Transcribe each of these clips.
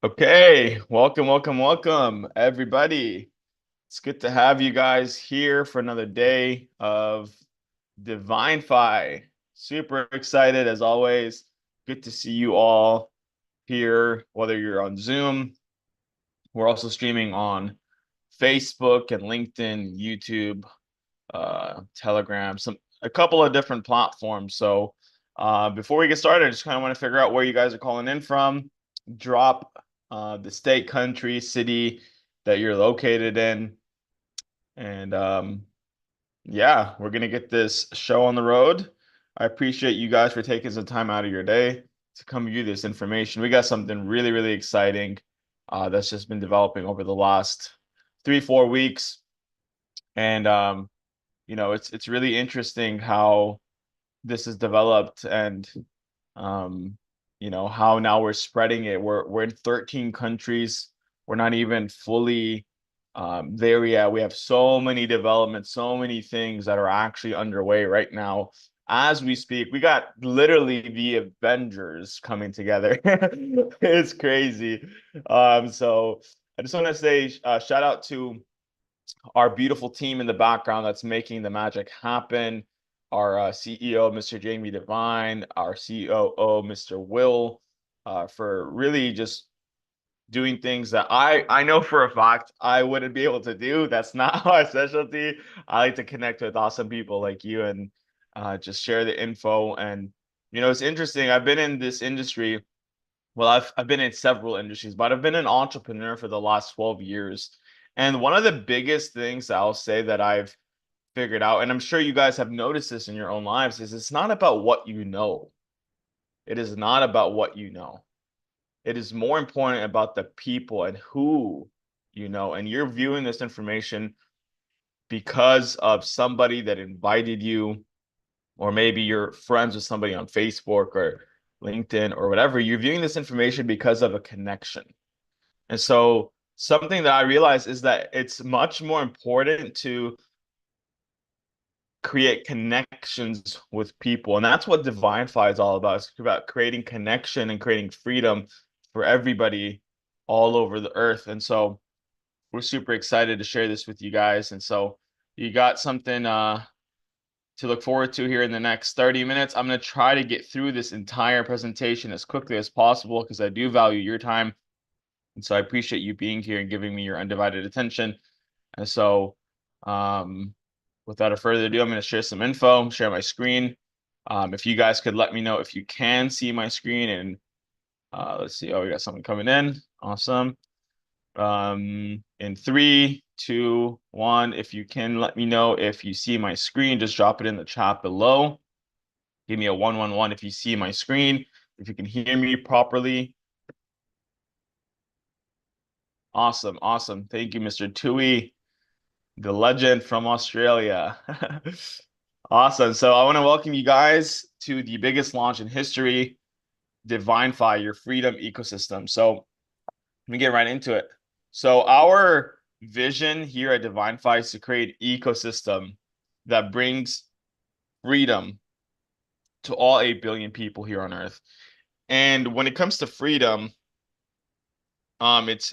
Okay, welcome, everybody. It's good to have you guys here for another day of Divinfi. Super excited as always. Good to see you all here, whether you're on Zoom. We're also streaming on Facebook and LinkedIn, YouTube, Telegram, a couple of different platforms. So before we get started, I just kind of want to figure out where you guys are calling in from. Drop the state, country, city that you're located in. And yeah, we're gonna get this show on the road. I appreciate you guys for taking some time out of your day to come view this information. We got something really, really exciting that's just been developing over the last 3, 4 weeks. And it's really interesting how this is developed and how now we're spreading it. We're in 13 countries. We're not even fully there yet. We have so many developments, so many things that are actually underway right now as we speak. We got literally the Avengers coming together. It's crazy. So I just want to say shout out to our beautiful team in the background that's making the magic happen. Our CEO, Mr. Jamie Devine, our COO, Mr. Will, for really just doing things that I know for a fact I wouldn't be able to do. That's not our specialty. I like to connect with awesome people like you and just share the info. And it's interesting. I've been in this industry. Well, I've been in several industries, but I've been an entrepreneur for the last 12 years. And one of the biggest things I'll say that I've figured out, and I'm sure you guys have noticed this in your own lives, is it's not about what you know. It is not about what you know. It is more important about the people and who you know. And you're viewing this information because of somebody that invited you, or maybe you're friends with somebody on Facebook or LinkedIn or whatever. You're viewing this information because of a connection. And so something that I realized is that it's much more important to create connections with people. And that's what Divinfi is all about. It's about creating connection and creating freedom for everybody all over the earth. And so we're super excited to share this with you guys. And so you got something to look forward to here in the next 30 minutes. I'm going to try to get through this entire presentation as quickly as possible because I do value your time. And so I appreciate you being here and giving me your undivided attention. And so, without a further ado, I'm going to share some info, share my screen. If you guys could let me know if you can see my screen, and let's see. Oh, we got something coming in. Awesome. In 3, 2, 1, if you can let me know if you see my screen, just drop it in the chat below. Give me a 111 if you see my screen, if you can hear me properly. Awesome, awesome. Thank you, Mr. Tui, the legend from Australia. Awesome. So I want to welcome you guys to the biggest launch in history, Divinfi, your freedom ecosystem. So let me get right into it. So our vision here at Divinfi is to create an ecosystem that brings freedom to all 8 billion people here on Earth. And when it comes to freedom, it's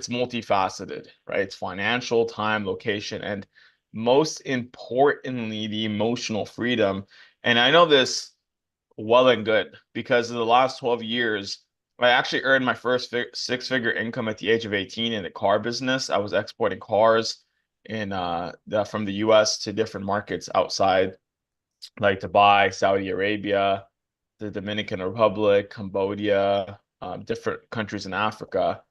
multifaceted, right? It's financial, time, location, and most importantly, the emotional freedom. And I know this well and good because in the last 12 years, I actually earned my first six-figure income at the age of 18 in the car business. I was exporting cars from the US to different markets outside, like Dubai, Saudi Arabia, the Dominican Republic, Cambodia, different countries in Africa.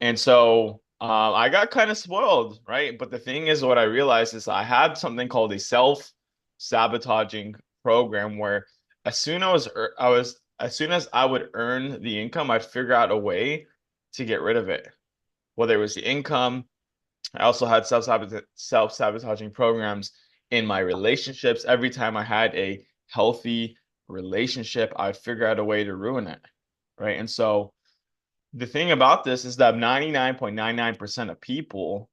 And so I got kind of spoiled, right? But the thing is, what I realized is I had something called a self-sabotaging program where as soon as I would earn the income, I'd figure out a way to get rid of it. Whether it was the income, I also had self-sabotaging programs in my relationships. Every time I had a healthy relationship, I'd figure out a way to ruin it, right? And so the thing about this is that 99.99% of people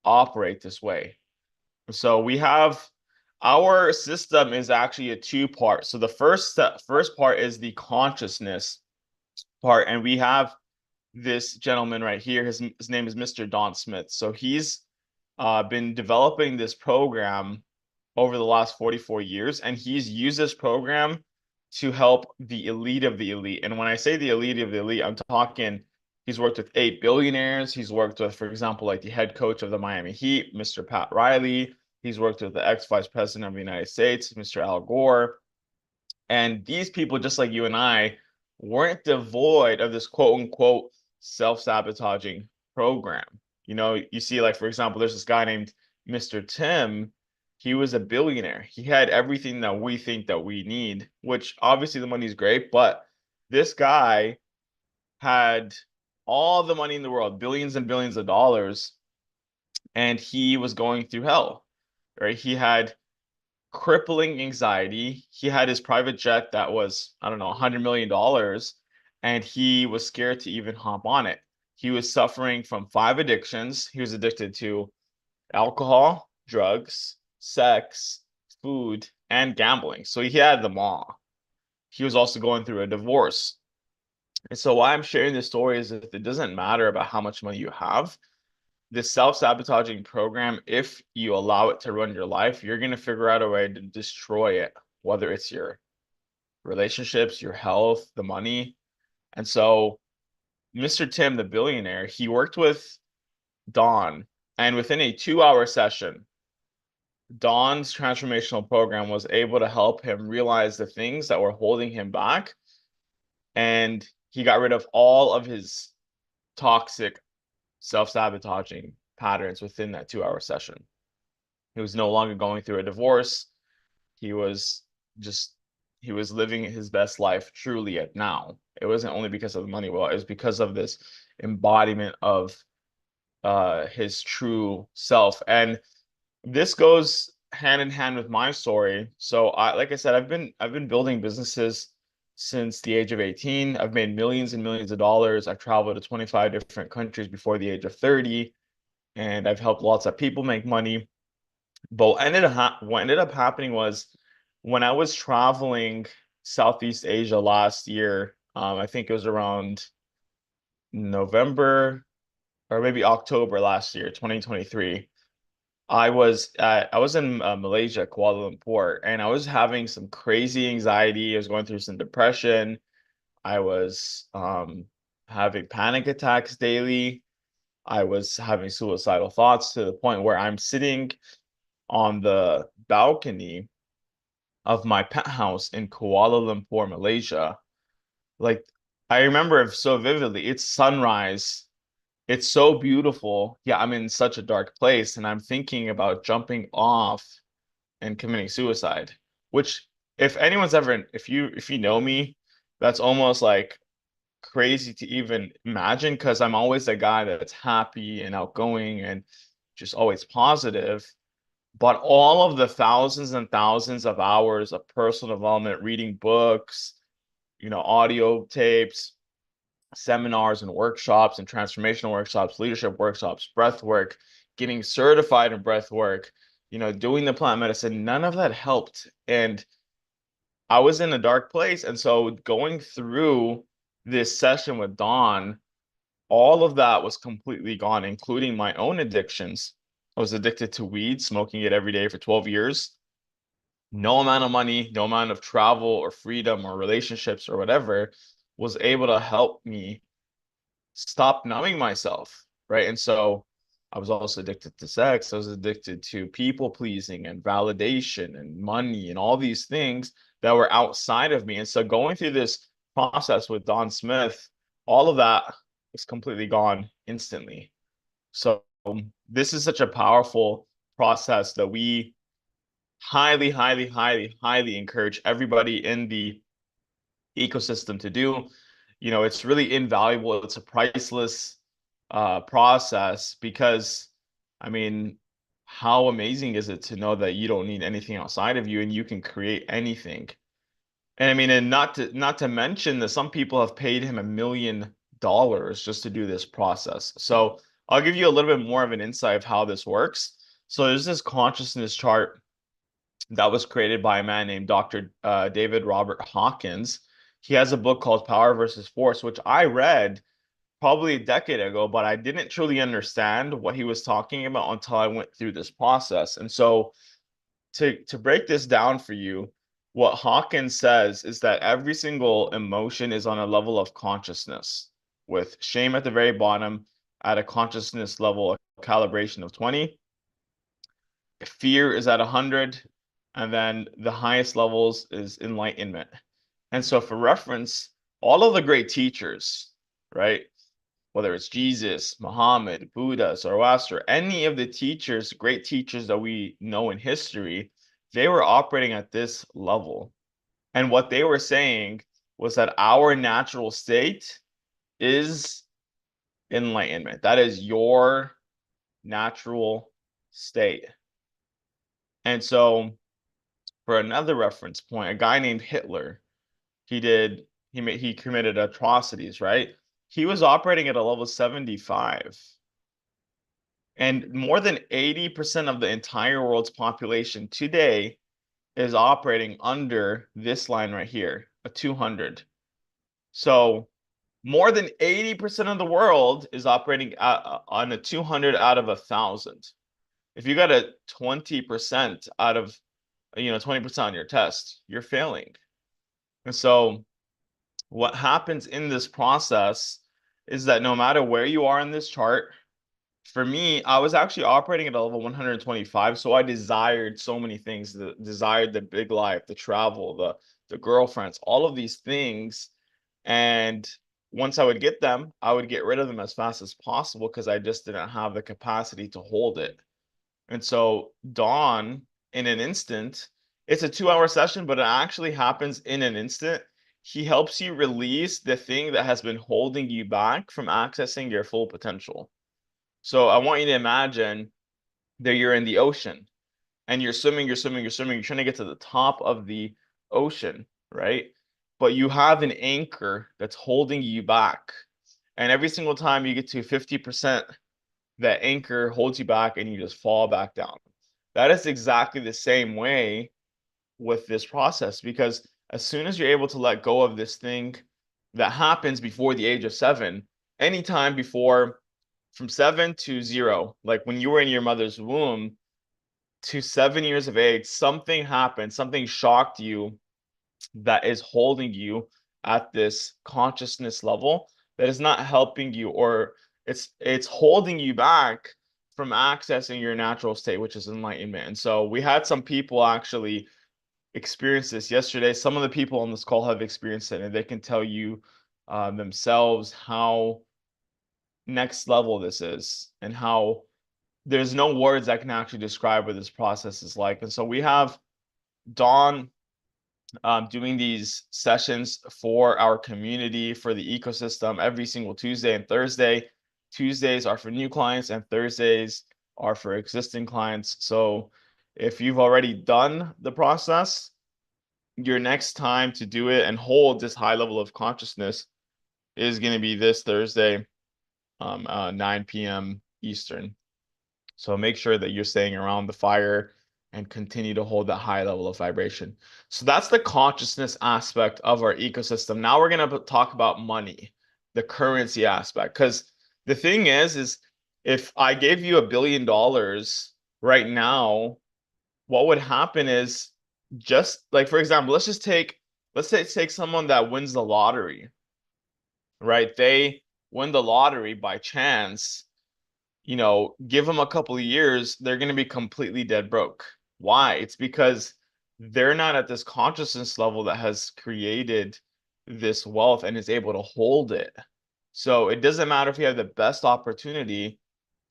operate this way. So Our system is actually a two-part. So the first part is the consciousness part, and we have this gentleman right here. His name is Mr. Don Smith. So he's been developing this program over the last 44 years, and he's used this program to help the elite of the elite. And when I say the elite of the elite, I'm talking he's worked with 8 billionaires. He's worked with, for example, like the head coach of the Miami Heat, Mr. Pat Riley. He's worked with the ex-vice president of the United States, Mr. Al Gore. And these people, just like you and I, weren't devoid of this quote unquote self-sabotaging program. You know, you see, like, for example, there's this guy named Mr. Tim. He was a billionaire. He had everything that we think that we need, which obviously the money's great, but this guy had all the money in the world, billions and billions of dollars, and he was going through hell, right? He had crippling anxiety. He had his private jet that was, I don't know, $100 million, and he was scared to even hop on it. He was suffering from 5 addictions. He was addicted to alcohol, drugs, sex, food, and gambling. So he had them all. He was also going through a divorce. And so why I'm sharing this story is that it doesn't matter about how much money you have. This self-sabotaging program, if you allow it to run your life, you're going to figure out a way to destroy it, whether it's your relationships, your health, the money. And so Mr. Tim, the billionaire, he worked with Don, and within a 2-hour session, Don's transformational program was able to help him realize the things that were holding him back. And he got rid of all of his toxic self-sabotaging patterns within that 2-hour session. He was no longer going through a divorce. He was just, he was living his best life truly at now. It wasn't only because of the money, well, it was because of this embodiment of his true self. And this goes hand in hand with my story. So like I said, I've been building businesses since the age of 18. I've made millions and millions of dollars. I've traveled to 25 different countries before the age of 30, and I've helped lots of people make money. But what ended up happening was when I was traveling Southeast Asia last year, I think it was around November or maybe October last year, 2023. I was in Malaysia, Kuala Lumpur, and I was having some crazy anxiety. I was going through some depression. I was having panic attacks daily. I was having suicidal thoughts to the point where I'm sitting on the balcony of my penthouse in Kuala Lumpur, Malaysia. Like, I remember it so vividly. It's sunrise. It's so beautiful. Yeah, I'm in such a dark place, and I'm thinking about jumping off and committing suicide. Which, if anyone's ever, if you know me, that's almost like crazy to even imagine, because I'm always a guy that's happy and outgoing and just always positive. But all of the thousands and thousands of hours of personal development, reading books, audio tapes, seminars and workshops and transformational workshops, leadership workshops, breath work, getting certified in breath work, doing the plant medicine, none of that helped. And I was in a dark place. And so going through this session with Don, all of that was completely gone, including my own addictions. I was addicted to weed, smoking it every day for 12 years. No amount of money, no amount of travel or freedom or relationships or whatever was able to help me stop numbing myself, right? And so I was also addicted to sex. I was addicted to people pleasing and validation and money and all these things that were outside of me. And so going through this process with Don Smith, all of that was completely gone instantly. So this is such a powerful process that we highly, highly, highly, highly encourage everybody in the ecosystem to do. It's really invaluable. It's a priceless process because, I mean, how amazing is it to know that you don't need anything outside of you and you can create anything? And I mean, and not to mention that some people have paid him $1 million just to do this process. So I'll give you a little bit more of an insight of how this works. So there's this consciousness chart that was created by a man named Dr. David Robert Hawkins. He has a book called Power versus Force, which I read probably a decade ago, but I didn't truly understand what he was talking about until I went through this process. And so to break this down for you, what Hawkins says is that every single emotion is on a level of consciousness, with shame at the very bottom at a consciousness level, a calibration of 20. Fear is at 100, and then the highest levels is enlightenment. And so for reference, all of the great teachers, right? Whether it's Jesus, Muhammad, Buddha, Zoroaster, any of the teachers, great teachers that we know in history, they were operating at this level. And what they were saying was that our natural state is enlightenment. That is your natural state. And so, for another reference point, a guy named Hitler, he committed atrocities, right? He was operating at a level 75. And more than 80% of the entire world's population today is operating under this line right here, a 200. So more than 80% of the world is operating on a 200 out of 1,000. If you got a 20% out of, 20% on your test, you're failing. And so what happens in this process is that no matter where you are in this chart, for me, I was actually operating at a level 125, so I desired so many things. Desired the big life, the travel, the girlfriends, all of these things. And once I would get them, I would get rid of them as fast as possible because I just didn't have the capacity to hold it. And so Dawn, in an instant, it's a 2-hour session, but it actually happens in an instant. He helps you release the thing that has been holding you back from accessing your full potential. So I want you to imagine that you're in the ocean and you're swimming, you're swimming, you're swimming, you're trying to get to the top of the ocean, right? But you have an anchor that's holding you back. And every single time you get to 50%, that anchor holds you back and you just fall back down. That is exactly the same way with this process, because as soon as you're able to let go of this thing that happens before the age of 7, anytime before from 7 to 0, like when you were in your mother's womb to 7 years of age, something happened, something shocked you that is holding you at this consciousness level that is not helping you, or it's holding you back from accessing your natural state, which is enlightenment. And so we had some people actually experience this yesterday. Some of the people on this call have experienced it, and they can tell you themselves how next level this is and how there's no words that can actually describe what this process is like. And so we have Dawn doing these sessions for our community, for the ecosystem, every single Tuesday and Thursday. Tuesdays are for new clients and Thursdays are for existing clients. So if you've already done the process, your next time to do it and hold this high level of consciousness is going to be this Thursday, 9 p.m. Eastern. So make sure that you're staying around the fire and continue to hold that high level of vibration. So that's the consciousness aspect of our ecosystem. Now we're going to talk about money, the currency aspect. Because the thing is if I gave you $1 billion right now, what would happen is, just like, for example, let's say take someone that wins the lottery, right? They win the lottery by chance, give them a couple of years, they're going to be completely dead broke. Why? It's because they're not at this consciousness level that has created this wealth and is able to hold it. So it doesn't matter if you have the best opportunity,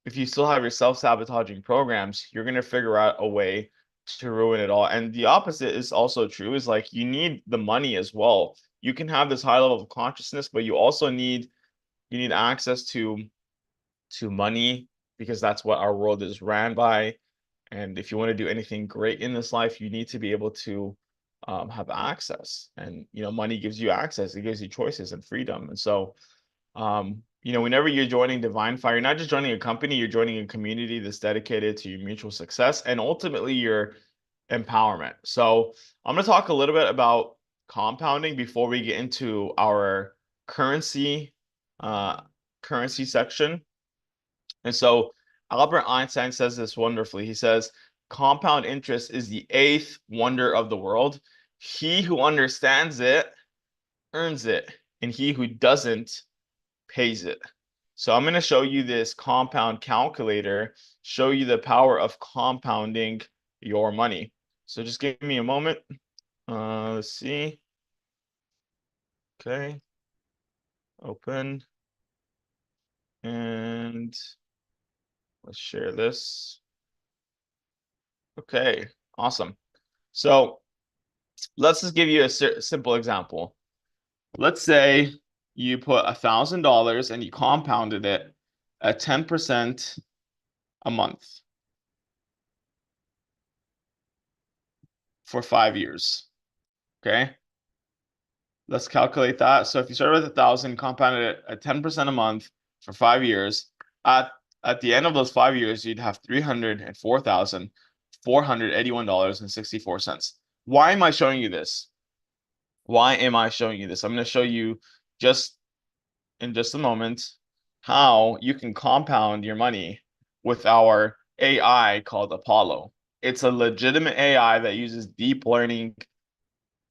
if you still have your self-sabotaging programs, you're going to figure out a way to ruin it all. And the opposite is also true, is like you need the money as well. You can have this high level of consciousness, but you also need access to money, because that's what our world is ran by. And if you want to do anything great in this life, you need to be able to have access. And money gives you access, it gives you choices and freedom. And so whenever you're joining Divinfi, you're not just joining a company, you're joining a community that's dedicated to your mutual success. And ultimately, empowerment. So I'm going to talk a little bit about compounding before we get into our currency uh, currency section. And so Albert Einstein says this wonderfully. He says, compound interest is the eighth wonder of the world. He who understands it earns it, and he who doesn't pays it. So I'm going to show you this compound calculator, show you the power of compounding your money. So just give me a moment. Let's see. Okay. Open. And let's share this. Okay. Awesome. So let's just give you a simple example. Let's say you put $1,000 and you compounded it at 10% a month for 5 years. Okay. Let's calculate that. So if you started with 1,000, compounded it at 10% a month for 5 years, at at the end of those 5 years, you'd have $304,481.64. Why am I showing you this? Why am I showing you this? I'm going to show you just in just a moment how you can compound your money with our AI called Apollo. It's a legitimate AI that uses deep learning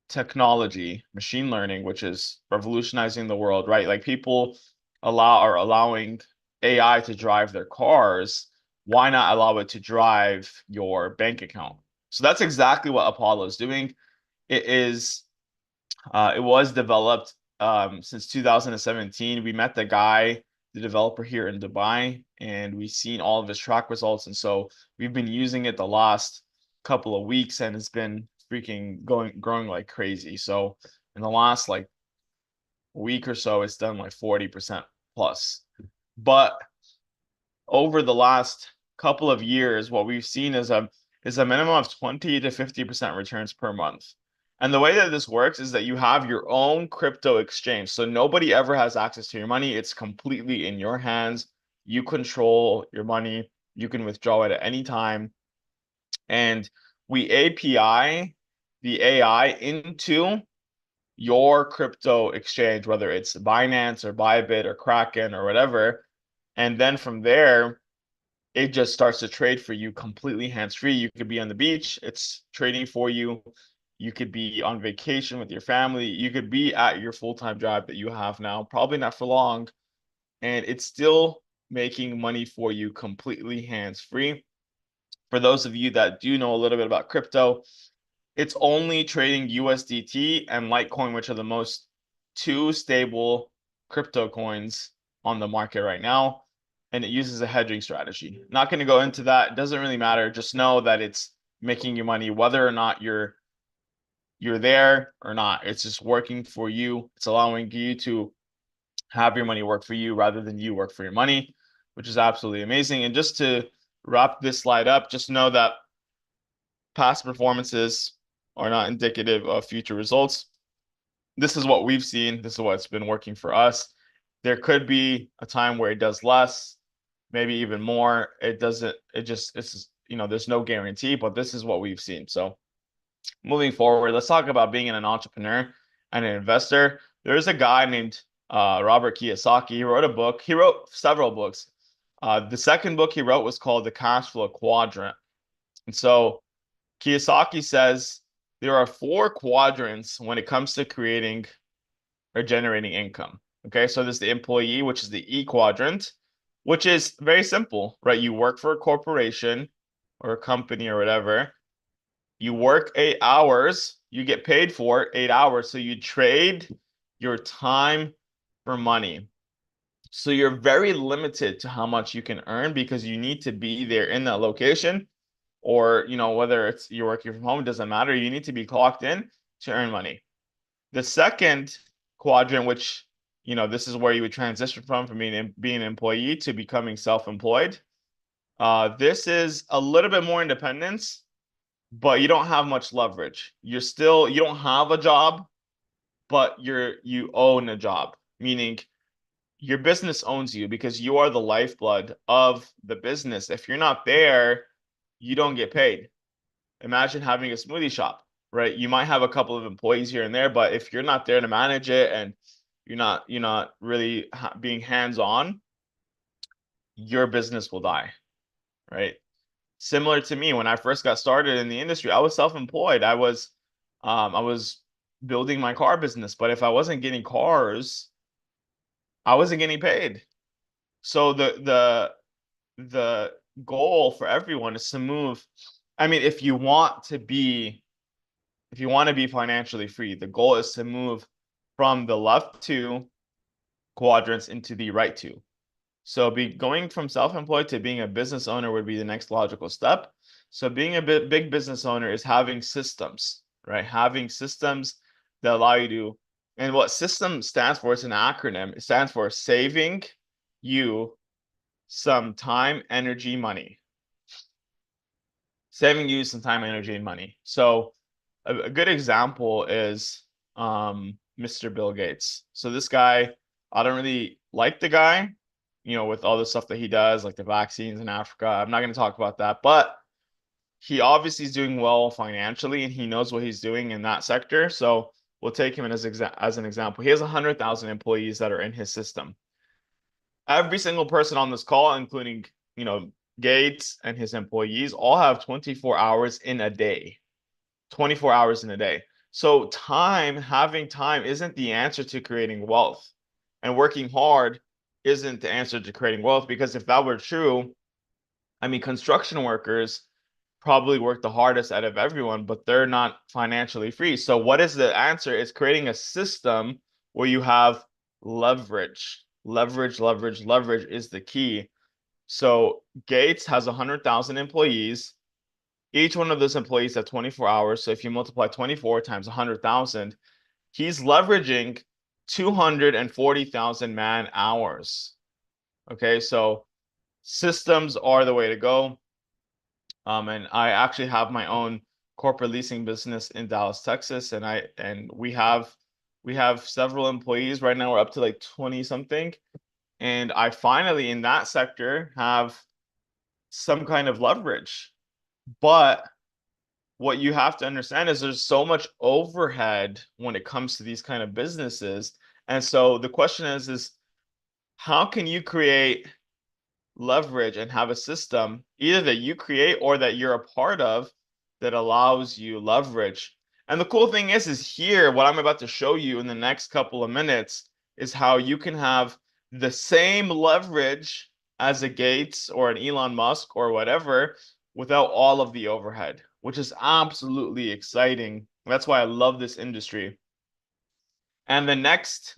technology, machine learning, which is revolutionizing the world, right? Like people are allowing AI to drive their cars. Why not allow it to drive your bank account? So that's exactly what Apollo is doing. It is it was developed since 2017. We met the guy, the developer here in Dubai, and we've seen all of his track results. And so we've been using it the last couple of weeks, and it's been freaking growing like crazy. So in the last like week or so, it's done like 40% plus. But over the last couple of years, what we've seen is a minimum of 20 to 50% returns per month. And the way that this works is that you have your own crypto exchange. So nobody ever has access to your money. It's completely in your hands. You control your money. You can withdraw it at any time. And we API the AI into your crypto exchange, whether it's Binance or Bybit or Kraken or whatever. And then from there, it just starts to trade for you completely hands-free. You could be on the beach, it's trading for you. You could be on vacation with your family. You could be at your full-time job that you have now, probably not for long, and it's still making money for you completely hands-free. For those of you that do know a little bit about crypto, it's only trading USDT and Litecoin, which are the most two stable crypto coins on the market right now. And it uses a hedging strategy. Not going to go into that. It doesn't really matter. Just know that it's making you money, whether or not you're there or not. It's just working for you. It's allowing you to have your money work for you rather than you work for your money, which is absolutely amazing. And just to wrap this slide up, just know that past performances are not indicative of future results. This is what we've seen. This is what's been working for us. There could be a time where it does less, maybe even more. It doesn't, it's, there's no guarantee, but this is what we've seen. So moving forward, let's talk about being an entrepreneur and an investor. There's a guy named Robert Kiyosaki. He wrote a book. He wrote several books. The second book he wrote was called The Cash Flow Quadrant. And so Kiyosaki says there are four quadrants when it comes to creating or generating income. Okay, so there's the employee, which is the E quadrant, which is very simple, right? You work for a corporation or a company or whatever. You work 8 hours, you get paid for 8 hours. So you trade your time for money. So you're very limited to how much you can earn because you need to be there in that location, or whether it's you're working from home, it doesn't matter. You need to be clocked in to earn money. The second quadrant, which this is where you would transition from being an employee to becoming self-employed. This is a little bit more independence, but you don't have much leverage. You don't have a job, but you own a job, meaning your business owns you because you are the lifeblood of the business. If you're not there, you don't get paid. imagine having a smoothie shop, right? You might have a couple of employees here and there, but if you're not there to manage it and you're not really being hands-on, your business will die, right? Similar to me, when I first got started in the industry, I was self-employed. I was building my car business, but if I wasn't getting cars, I wasn't getting paid. So the goal for everyone is to move. I mean, if you want to be financially free, the goal is to move from the left two quadrants into the right two. So be going from self-employed to being a business owner would be the next logical step. So being a big business owner is having systems, right? Having systems that allow you to, and what system stands for, it's an acronym. It stands for saving you some time, energy, money. Saving you some time, energy, and money. So a good example is Mr. Bill Gates. So this guy, I don't really like the guy, with all the stuff that he does, like the vaccines in Africa. I'm not going to talk about that, but he obviously is doing well financially and he knows what he's doing in that sector. So we'll take him as an example. He has 100,000 employees that are in his system. Every single person on this call, including, Gates and his employees, all have 24 hours in a day. 24 hours in a day. So having time isn't the answer to creating wealth. And working hard isn't the answer to creating wealth, because if that were true, I mean, construction workers probably work the hardest out of everyone, but they're not financially free. So what is the answer? It's creating a system where you have leverage. Leverage is the key. So Gates has 100,000 employees. Each one of those employees have 24 hours. So if you multiply 24 times 100,000, he's leveraging 240,000 man hours. Okay, so systems are the way to go. And I actually have my own corporate leasing business in Dallas, Texas, and we have several employees right now. We're up to like 20 something, and I finally in that sector have some kind of leverage. But what you have to understand is there's so much overhead when it comes to these kind of businesses. And so the question is how can you create leverage and have a system either that you create or that you're a part of that allows you leverage? And the cool thing is here, what I'm about to show you in the next couple of minutes is how you can have the same leverage as a Gates or an Elon Musk or whatever without all of the overhead, which is absolutely exciting. That's why I love this industry. And the next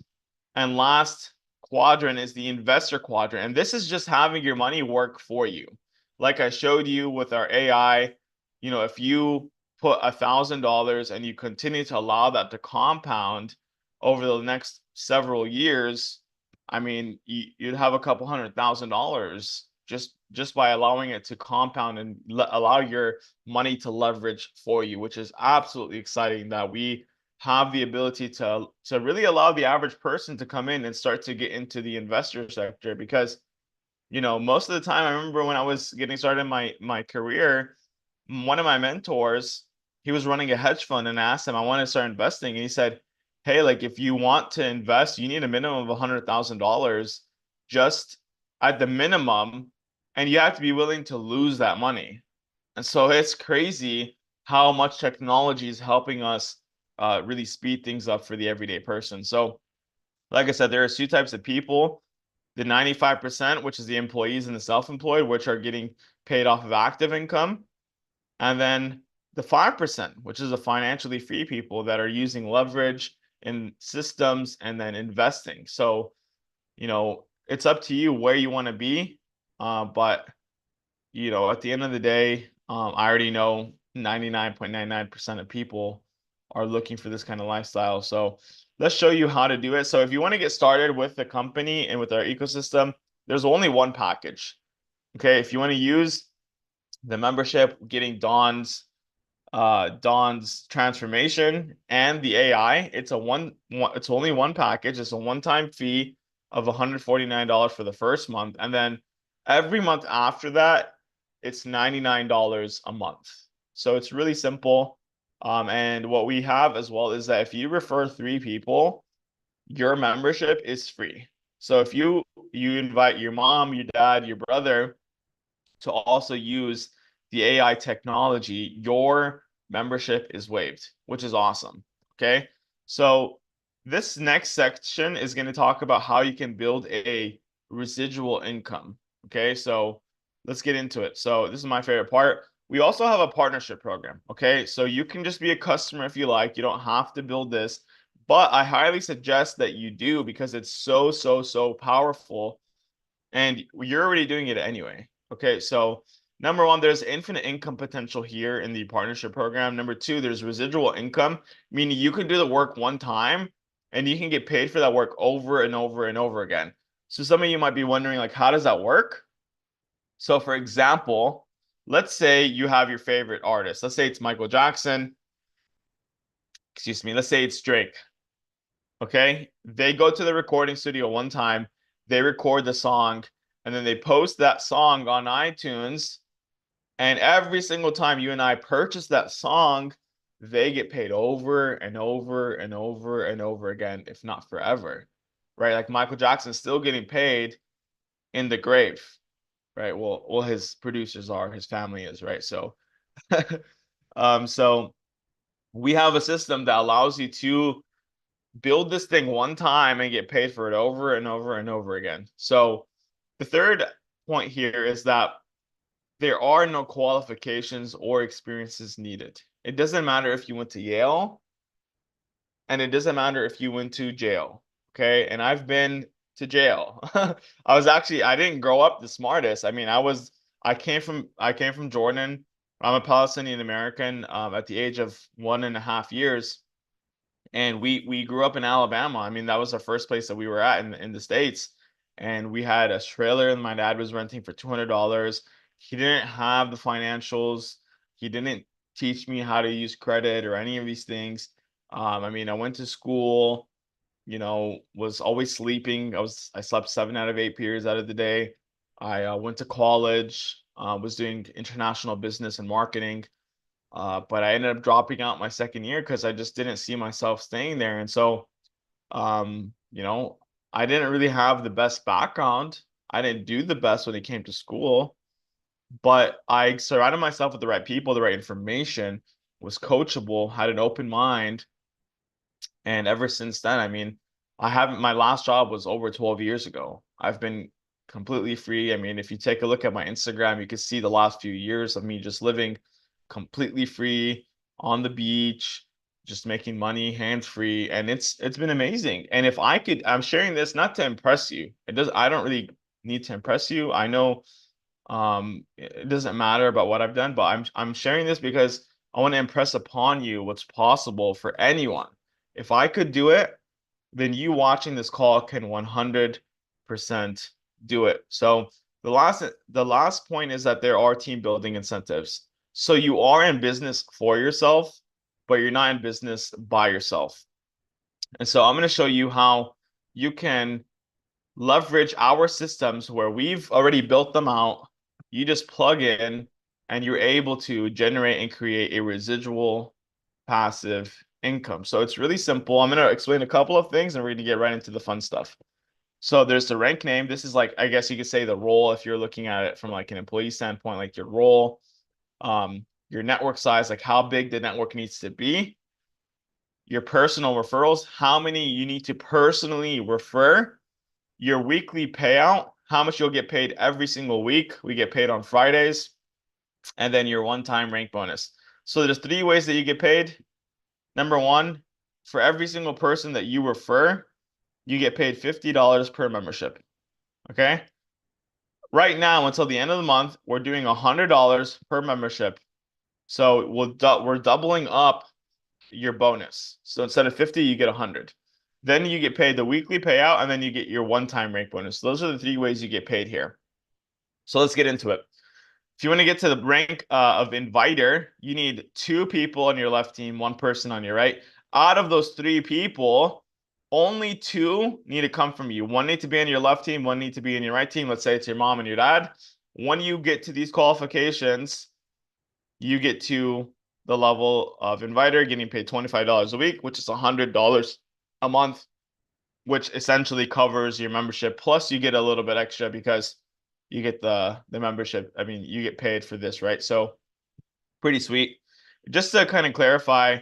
and last quadrant is the investor quadrant. And this is just having your money work for you. Like I showed you with our AI, if you put $1,000 and you continue to allow that to compound over the next several years, I mean, you'd have a couple $100,000 just by allowing it to compound and allow your money to leverage for you, which is absolutely exciting that we have the ability to really allow the average person to come in and start to get into the investor sector. Because most of the time, I remember when I was getting started in my career, one of my mentors, he was running a hedge fund, and I asked him, I want to start investing, and he said, hey, like if you want to invest, you need a minimum of $100,000 just at the minimum, and you have to be willing to lose that money. And so it's crazy how much technology is helping us really speed things up for the everyday person. So, like I said, there are two types of people: the 95%, which is the employees and the self-employed, which are getting paid off of active income, and then the 5%, which is the financially free people that are using leverage in systems and then investing. So, it's up to you where you want to be, but at the end of the day, I already know 99.99% of people are looking for this kind of lifestyle. So let's show you how to do it. So if you want to get started with the company and with our ecosystem, there's only one package. Okay, if you want to use the membership, getting Don's transformation and the AI, it's only one package. It's a one-time fee of $149 for the first month, and then every month after that, it's $99 a month. So it's really simple. And what we have as well is that if you refer 3 people, your membership is free. So if you invite your mom, your dad, your brother to also use the AI technology, your membership is waived, which is awesome. Okay. So this next section is going to talk about how you can build a residual income. Okay. So let's get into it. So this is my favorite part. We also have a partnership program. Okay. So you can just be a customer if you like. You don't have to build this, but I highly suggest that you do because it's so, so, so powerful and you're already doing it anyway. Okay, so number one, there's infinite income potential here in the partnership program. Number two, there's residual income, meaning you can do the work one time and you can get paid for that work over and over and over again. So some of you might be wondering, like, how does that work? So for example, let's say you have your favorite artist. Let's say it's Michael Jackson. Excuse me. Let's say it's Drake. Okay. They go to the recording studio one time, they record the song, and then they post that song on iTunes. And every single time you and I purchase that song, they get paid over and over and over and over again, if not forever. Right? Like Michael Jackson's still getting paid in the grave. Right. Well, his producers are, his family is, right? So so we have a system that allows you to build this thing one time and get paid for it over and over and over again. So the third point here is that there are no qualifications or experiences needed. It doesn't matter if you went to Yale and it doesn't matter if you went to jail. Okay. And I've been to jail. I didn't grow up the smartest. I mean, I came from Jordan. I'm a Palestinian American at the age of 1.5 years. And we grew up in Alabama. I mean, that was the first place that we were at in the States. And we had a trailer and my dad was renting for $200. He didn't have the financials. He didn't teach me how to use credit or any of these things. I mean, I went to school, was always sleeping. I slept 7 out of 8 periods out of the day. I went to college, was doing international business and marketing. But I ended up dropping out my second year because I just didn't see myself staying there. And so, um, you know, I didn't really have the best background. I didn't do the best when it came to school, but I surrounded myself with the right people, the right information, was coachable, had an open mind. And ever since then, I mean, my last job was over 12 years ago. I've been completely free. I mean, if you take a look at my Instagram, you can see the last few years of me just living completely free on the beach, just making money hands free. And it's been amazing. And if I could, I'm sharing this not to impress you. I don't really need to impress you. I know it doesn't matter about what I've done, but I'm sharing this because I want to impress upon you what's possible for anyone. If I could do it, then you watching this call can 100% do it. So the last point is that there are team building incentives. So you are in business for yourself, but you're not in business by yourself. And so I'm going to show you how you can leverage our systems where we've already built them out. You just plug in and you're able to generate and create a residual passive income. So it's really simple. I'm going to explain a couple of things and we're going to get right into the fun stuff. So there's the rank name. This is like, I guess you could say the role if you're looking at it from like an employee standpoint, like your role, your network size, like how big the network needs to be, your personal referrals, how many you need to personally refer, your weekly payout, how much you'll get paid every single week. We get paid on Fridays, and then your one-time rank bonus. So there's 3 ways that you get paid. Number one, for every single person that you refer, you get paid $50 per membership. Okay. Right now, until the end of the month, we're doing $100 per membership. So we're doubling up your bonus. So instead of 50, you get 100. Then you get paid the weekly payout, and then you get your one-time rank bonus. Those are the 3 ways you get paid here. So let's get into it. If you want to get to the rank of inviter, you need 2 people on your left team, 1 person on your right. Out of those 3 people, only 2 need to come from you. 1 need to be on your left team, 1 need to be in your right team. Let's say it's your mom and your dad. When you get to these qualifications, you get to the level of inviter, getting paid $25 a week, which is $100 a month, which essentially covers your membership. Plus, you get a little bit extra because you get the membership. I mean, you get paid for this, right? So pretty sweet. Just to kind of clarify,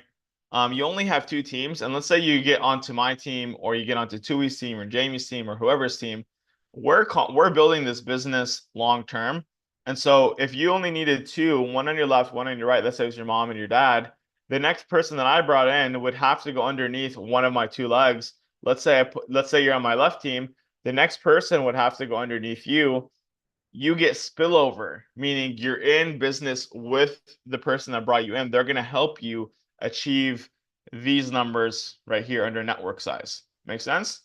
you only have two teams, and let's say you get onto my team, or you get onto Tui's team, or Jamie's team, or whoever's team. We're building this business long term, and so if you only needed two, one on your left, one on your right, let's say it was your mom and your dad, the next person that I brought in would have to go underneath one of my two legs. Let's say you're on my left team, the next person would have to go underneath you. You get spillover, meaning you're in business with the person that brought you in. They're going to help you achieve these numbers right here under network size. Make sense?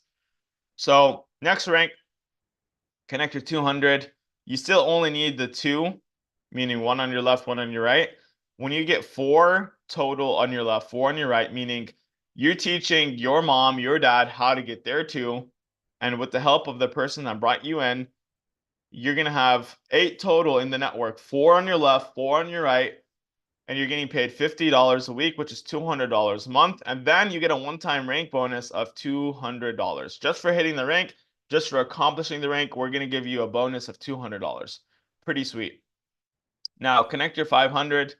So next rank, connector 200. You still only need the two, meaning one on your left, one on your right. When you get four total on your left, four on your right, meaning you're teaching your mom, your dad how to get there too. And with the help of the person that brought you in, you're going to have 8 total in the network, 4 on your left, 4 on your right, and you're getting paid $50 a week, which is $200 a month. And then you get a one-time rank bonus of $200. Just for hitting the rank, just for accomplishing the rank, we're going to give you a bonus of $200. Pretty sweet. Now, connect your 500.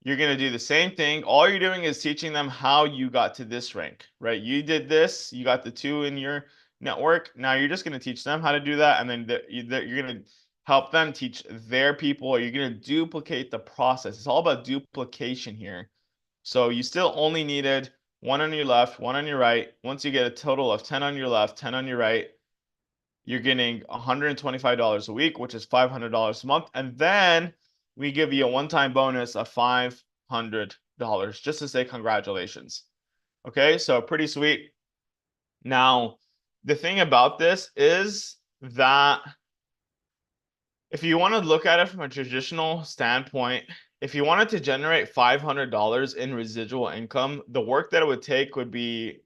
You're going to do the same thing. All you're doing is teaching them how you got to this rank, right? You did this, you got the 2 in your network. Now you're just going to teach them how to do that. And then you're going to help them teach their people, or you're going to duplicate the process. It's all about duplication here. So you still only needed one on your left, one on your right. Once you get a total of 10 on your left, 10 on your right, you're getting $125 a week, which is $500 a month. And then we give you a one-time bonus of $500 just to say congratulations. Okay, so pretty sweet. Now, the thing about this is that if you want to look at it from a traditional standpoint, if you wanted to generate $500 in residual income, the work that it would take would be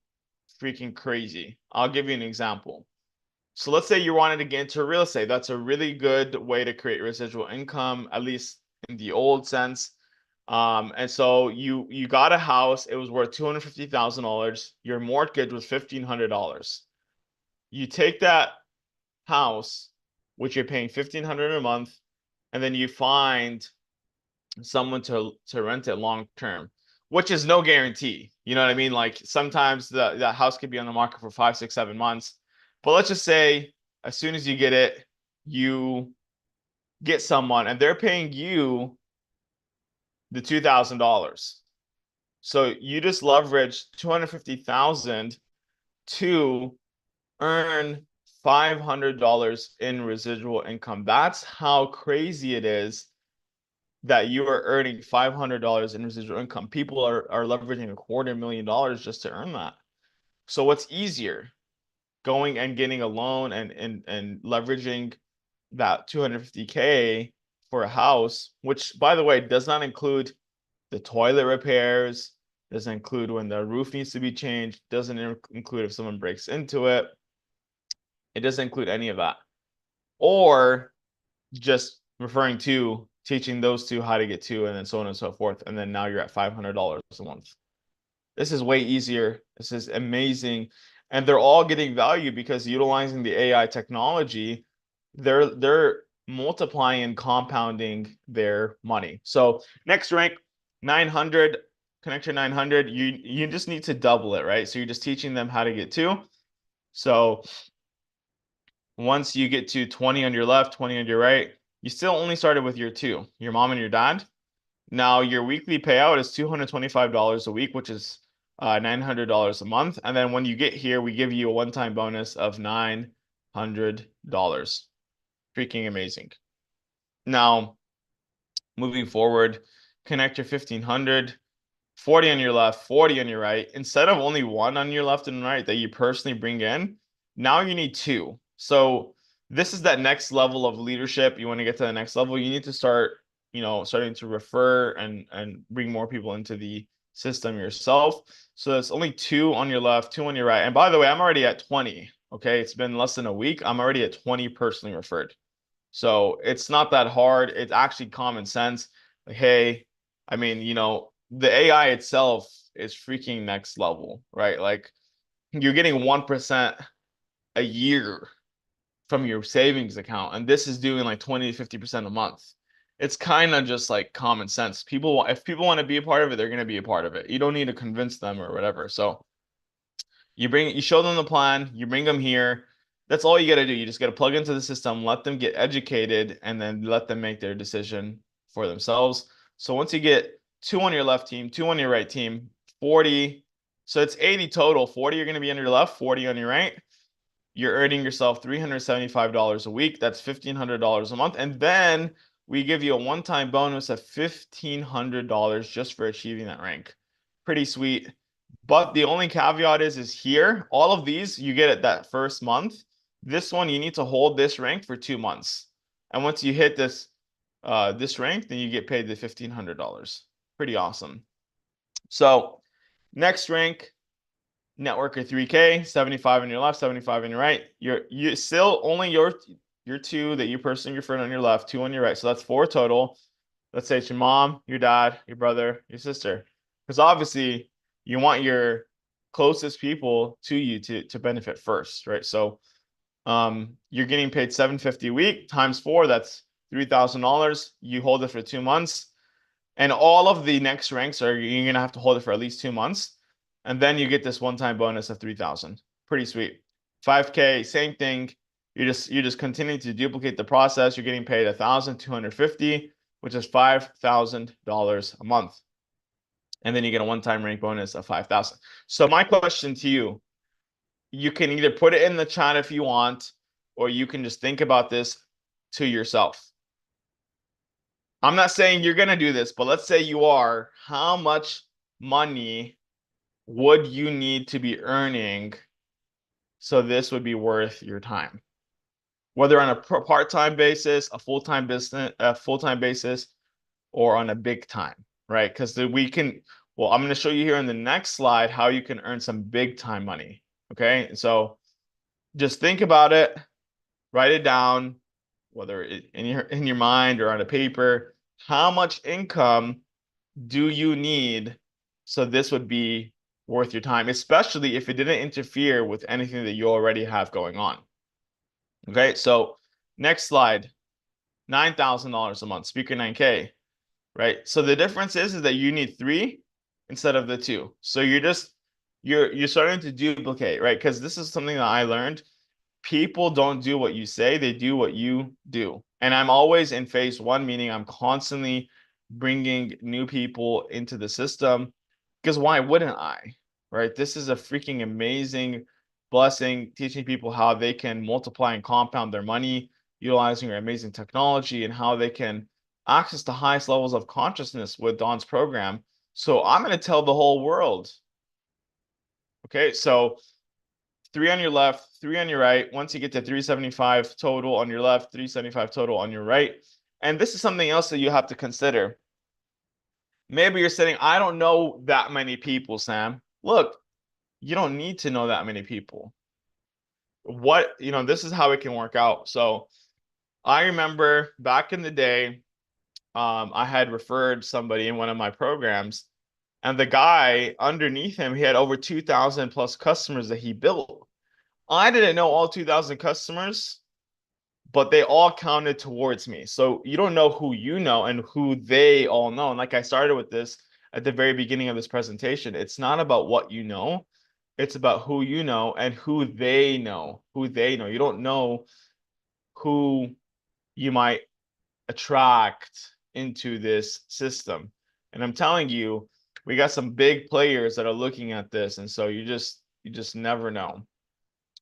freaking crazy. I'll give you an example. So let's say you wanted to get into real estate. That's a really good way to create residual income, at least in the old sense. And so you got a house, it was worth $250,000. Your mortgage was $1,500. You take that house, which you're paying $1,500 a month, and then you find someone to rent it long term, which is no guarantee. You know what I mean? Like sometimes the house could be on the market for 5, 6, 7 months. But let's just say as soon as you get it, you get someone and they're paying you the $2,000. So you just leverage 250,000 to earn $500 in residual income. That's how crazy it is that you are earning $500 in residual income. People are leveraging $250,000 just to earn that. So what's easier? Going and getting a loan and leveraging that 250K for a house, which by the way does not include the toilet repairs, doesn't include when the roof needs to be changed, doesn't include if someone breaks into it. It doesn't include any of that. Or just referring to teaching those two how to get to, and then so on and so forth. And then now you're at $500 a month. This is way easier. This is amazing. And they're all getting value because utilizing the AI technology, they're multiplying and compounding their money. So next rank, 900, connection 900, you just need to double it, right? So you're just teaching them how to get to. So once you get to 20 on your left, 20 on your right, you still only started with your two, your mom and your dad. Now your weekly payout is $225 a week, which is $900 a month. And then when you get here, we give you a one-time bonus of $900. Freaking amazing. Now, moving forward, connect your 1500, 40 on your left, 40 on your right. Instead of only one on your left and right that you personally bring in, now you need two. So this is that next level of leadership. You want to get to the next level, you need to start, starting to refer and bring more people into the system yourself. So it's only 2 on your left, 2 on your right. And by the way, I'm already at 20. Okay, it's been less than a week. I'm already at 20 personally referred. So it's not that hard. It's actually common sense. Like, hey, I mean, the AI itself is freaking next level, right? Like you're getting 1% a year from your savings account, and this is doing like 20 to 50% a month. It's kind of just like common sense. If people want to be a part of it, they're going to be a part of it. You don't need to convince them or whatever. So you show them the plan, you bring them here. That's all you got to do. You just got to plug into the system, let them get educated, and then let them make their decision for themselves. So once you get two on your left team, two on your right team, 40. So it's 80 total. 40 you're going to be on your left, 40 on your right. You're earning yourself $375 a week. That's $1,500 a month. And then we give you a one-time bonus of $1,500 just for achieving that rank. Pretty sweet. But the only caveat is here, all of these you get at that first month. This one, you need to hold this rank for 2 months. And once you hit this rank, then you get paid the $1,500. Pretty awesome. So next rank, networker 3K, 75 on your left, 75 on your right. You still only your two that you personally refer on your left, two on your right. So that's 4 total. Let's say it's your mom, your dad, your brother, your sister. Because obviously you want your closest people to you to benefit first, right? So you're getting paid $750 a week times 4, that's $3,000. You hold it for 2 months. And all of the next ranks you're gonna have to hold it for at least 2 months. And then you get this one-time bonus of 3,000. Pretty sweet. 5K, same thing. You just continue to duplicate the process. You're getting paid $1,250, which is $5,000 a month. And then you get a one-time rank bonus of 5,000. So my question to you, you can either put it in the chat if you want, or you can just think about this to yourself. I'm not saying you're gonna do this, but let's say you are. How much money would you need to be earning so this would be worth your time? Whether on a part-time basis, a full-time basis, or on a big time, right? Because I'm going to show you here in the next slide how you can earn some big time money. Okay, so just think about it, write it down, whether in your mind or on a paper. How much income do you need so this would be worth your time, especially if it didn't interfere with anything that you already have going on? Okay, so next slide, $9,000 a month, speaker 9K, right? So the difference is that you need 3 instead of the 2. So you're starting to duplicate, right? Because this is something that I learned. People don't do what you say, they do what you do. And I'm always in phase 1, meaning I'm constantly bringing new people into the system, because why wouldn't I, right? This is a freaking amazing blessing, teaching people how they can multiply and compound their money, utilizing your amazing technology, and how they can access the highest levels of consciousness with Don's program. So I'm going to tell the whole world. Okay, so 3 on your left, 3 on your right. Once you get to 375 total on your left, 375 total on your right. And this is something else that you have to consider. Maybe you're saying, I don't know that many people, Sam. Look, you don't need to know that many people. This is how it can work out. So I remember back in the day, I had referred somebody in one of my programs, and the guy underneath him, he had over 2,000 plus customers that he built. I didn't know all 2,000 customers, but they all counted towards me. So you don't know who you know and who they all know. And like I started with this at the very beginning of this presentation, it's not about what you know. It's about who you know and who they know. You don't know who you might attract into this system. And I'm telling you, we got some big players that are looking at this. And so you just never know.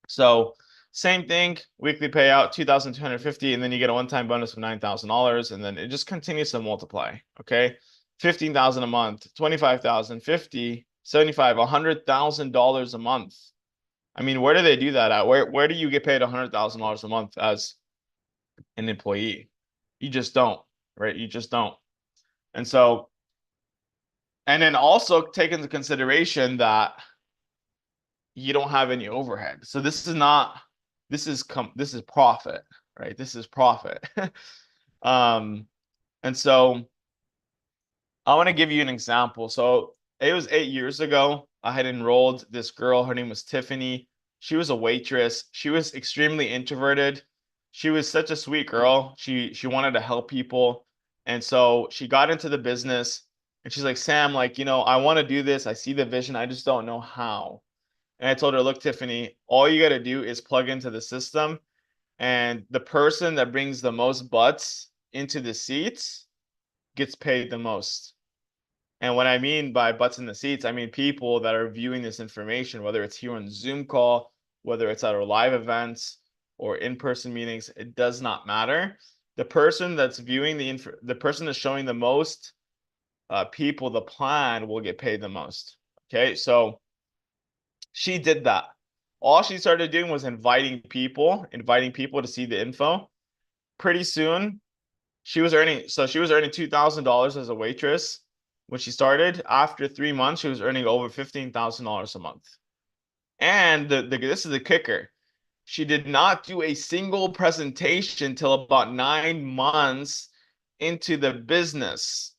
So same thing, weekly payout, 2,250, and then you get a one-time bonus of $9,000, and then it just continues to multiply. Okay, 15,000 a month, 25,000, 50, 75, $100,000 a month. I mean, where do they do that at? Where do you get paid $100,000 a month as an employee? You just don't, right? You just don't. And so, and then also take into consideration that you don't have any overhead. So this is profit, right? This is profit. And so I want to give you an example. So it was 8 years ago. I had enrolled this girl. Her name was Tiffany. She was a waitress. She was extremely introverted. She was such a sweet girl. She wanted to help people. And so she got into the business and she's like, Sam, like, I want to do this. I see the vision. I just don't know how. And I told her, look, Tiffany, all you got to do is plug into the system, and the person that brings the most butts into the seats gets paid the most. And what I mean by butts in the seats, I mean people that are viewing this information, whether it's here on Zoom call, whether it's at our live events or in-person meetings, it does not matter. The person that's viewing the person that's showing the most people the plan will get paid the most. Okay, so she did that. All she started doing was inviting people to see the info. Pretty soon, she was earning $2,000 as a waitress when she started. After 3 months, she was earning over $15,000 a month. And this is the kicker. She did not do a single presentation till about 9 months into the business,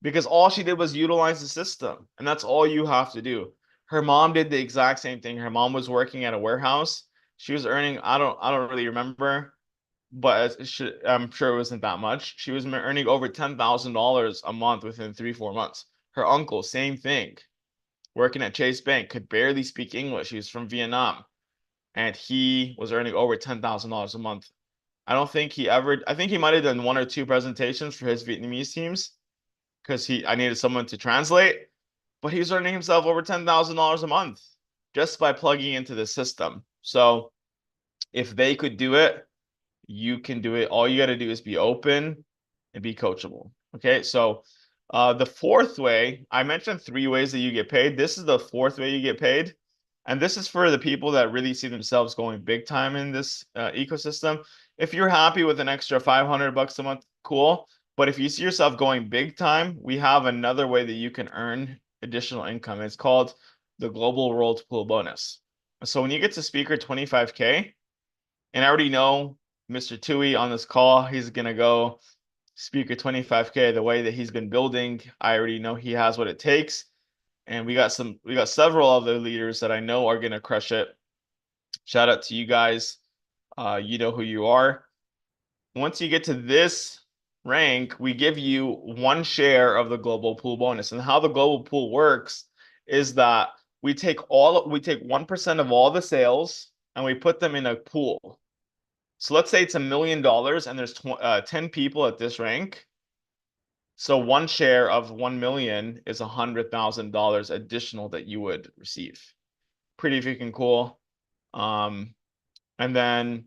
because all she did was utilize the system, and that's all you have to do. Her mom did the exact same thing. Her mom was working at a warehouse. She was earning, I don't really remember, but I'm sure it wasn't that much. She was earning over $10,000 a month within 3-4 months. Her uncle, same thing, working at Chase Bank, could barely speak English. He was from Vietnam, and he was earning over $10,000 a month. I think he might have done one or two presentations for his Vietnamese teams because I needed someone to translate, but he's earning himself over $10,000 a month just by plugging into the system. So if they could do it, you can do it. All you got to do is be open and be coachable. Okay. So the fourth way, I mentioned 3 ways that you get paid. This is the fourth way you get paid. And this is for the people that really see themselves going big time in this ecosystem. If you're happy with an extra 500 bucks a month, cool. But if you see yourself going big time, we have another way that you can earn additional income. It's called the Global World Pool Bonus. So when you get to speaker 25K, and I already know Mr. Tui on this call, he's gonna go speaker 25K the way that he's been building. I already know he has what it takes. And we got several other leaders that I know are gonna crush it. Shout out to you guys. You know who you are. Once you get to this rank, we give you 1 share of the global pool bonus. And how the global pool works is that we take 1% of all the sales and we put them in a pool. So let's say it's $1 million and there's 10 people at this rank. So 1 share of 1 million is $100,000 additional that you would receive. Pretty freaking cool. And then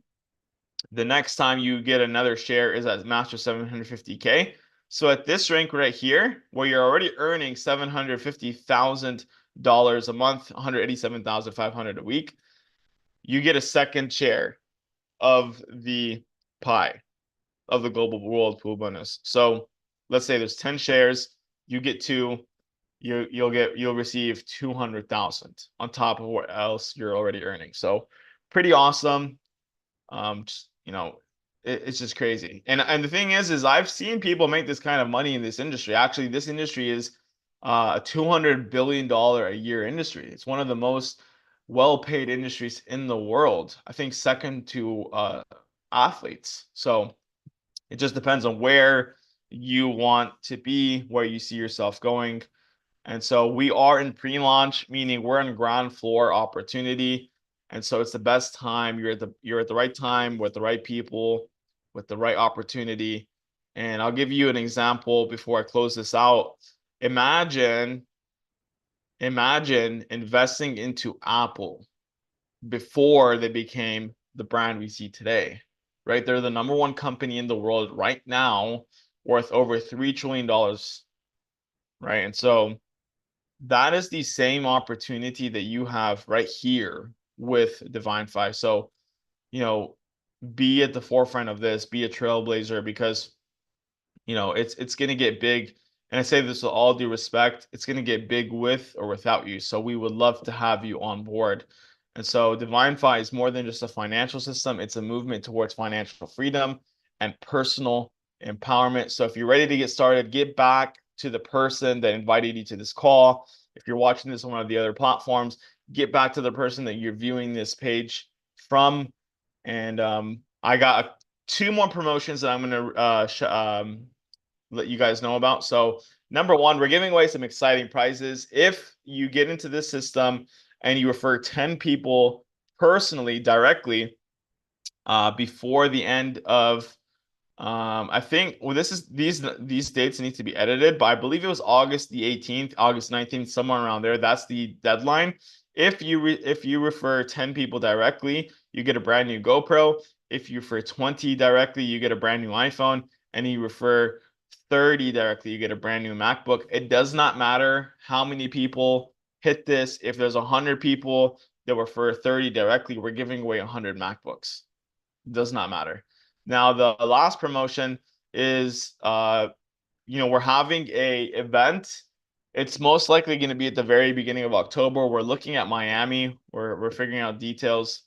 the next time you get another share is at Master 750K. So at this rank right here, where you're already earning $750,000 a month, $187,500 a week, you get a second share of the pie of the global world pool bonus. So let's say there's 10 shares, you get 2, you'll receive 200,000 on top of what else you're already earning. So pretty awesome. Just, it's just crazy. And the thing is I've seen people make this kind of money in this industry. Actually, this industry is a $200 billion a year industry. It's one of the most well-paid industries in the world. I think second to athletes. So it just depends on where you want to be, where you see yourself going. And so we are in pre-launch, meaning we're in ground floor opportunity. And so it's the best time. You're at the right time with the right people, with the right opportunity. And I'll give you an example before I close this out. Imagine investing into Apple before they became the brand we see today, right? They're the number one company in the world right now, worth over $3 trillion, right? And so that is the same opportunity that you have right here with Divinfi. So, be at the forefront of this, be a trailblazer, because it's going to get big. And I say this with all due respect, it's going to get big with or without you. So we would love to have you on board. And so Divinfi is more than just a financial system. It's a movement towards financial freedom and personal empowerment. So if you're ready to get started, get back to the person that invited you to this call. If you're watching this on one of the other platforms, get back to the person that you're viewing this page from. And I got two more promotions that I'm going to let you guys know about. So number one, we're giving away some exciting prizes. If you get into this system and you refer 10 people personally, directly, before the end of I think, well, this is these dates need to be edited, but I believe it was August the 18th, August 19th, somewhere around there. That's the deadline. If you refer 10 people directly, you get a brand new GoPro. If you refer 20 directly, you get a brand new iPhone, and you refer 30 directly, you get a brand new MacBook. It does not matter how many people hit this. If there's 100 people that refer 30 directly, we're giving away 100 MacBooks. Does not matter. Now, the last promotion is we're having a event. It's most likely going to be at the very beginning of October. We're looking at Miami. We're figuring out details.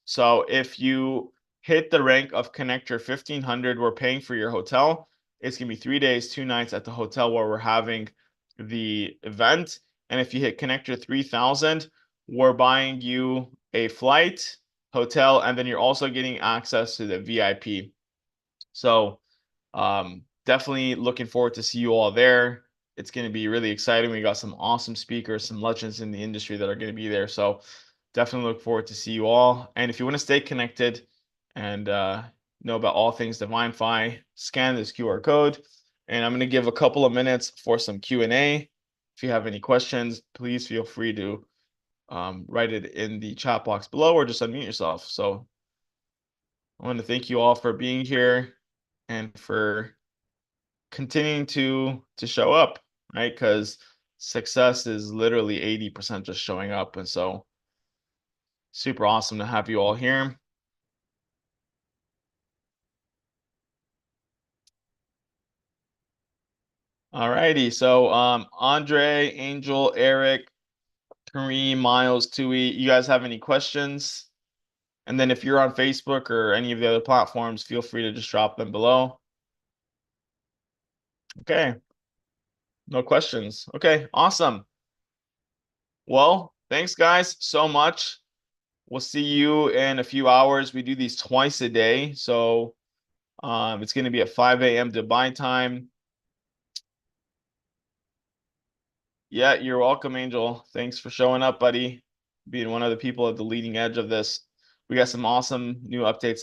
So if you hit the rank of connector 1500, we're paying for your hotel. It's going to be 3 days, 2 nights at the hotel where we're having the event. And if you hit connector 3000, we're buying you a flight, hotel, and then you're also getting access to the VIP. So definitely looking forward to see you all there. It's going to be really exciting. We got some awesome speakers, some legends in the industry that are going to be there. So definitely look forward to see you all. And if you want to stay connected and know about all things Divinfi, scan this QR code. And I'm going to give a couple of minutes for some Q&A. If you have any questions, please feel free to write it in the chat box below or just unmute yourself. So I want to thank you all for being here and for continuing to show up, right? Because success is literally 80% just showing up. And so super awesome to have you all here. All righty. So Andre, Angel, Eric, Kareem, Miles, Tui, you guys have any questions? And then if you're on Facebook or any of the other platforms, feel free to just drop them below. Okay. No questions. Okay, awesome. Well, thanks guys so much. We'll see you in a few hours. We do these twice a day. So it's going to be at 5 a.m. Dubai time. Yeah, you're welcome, Angel. Thanks for showing up, buddy. Being one of the people at the leading edge of this. We got some awesome new updates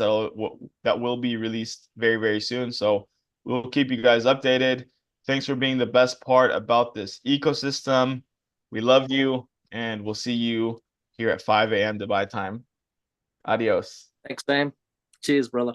that will be released very, very soon. So we'll keep you guys updated. Thanks for being the best part about this ecosystem. We love you, and we'll see you here at 5 a.m. Dubai time. Adios. Thanks, man. Cheers, brother.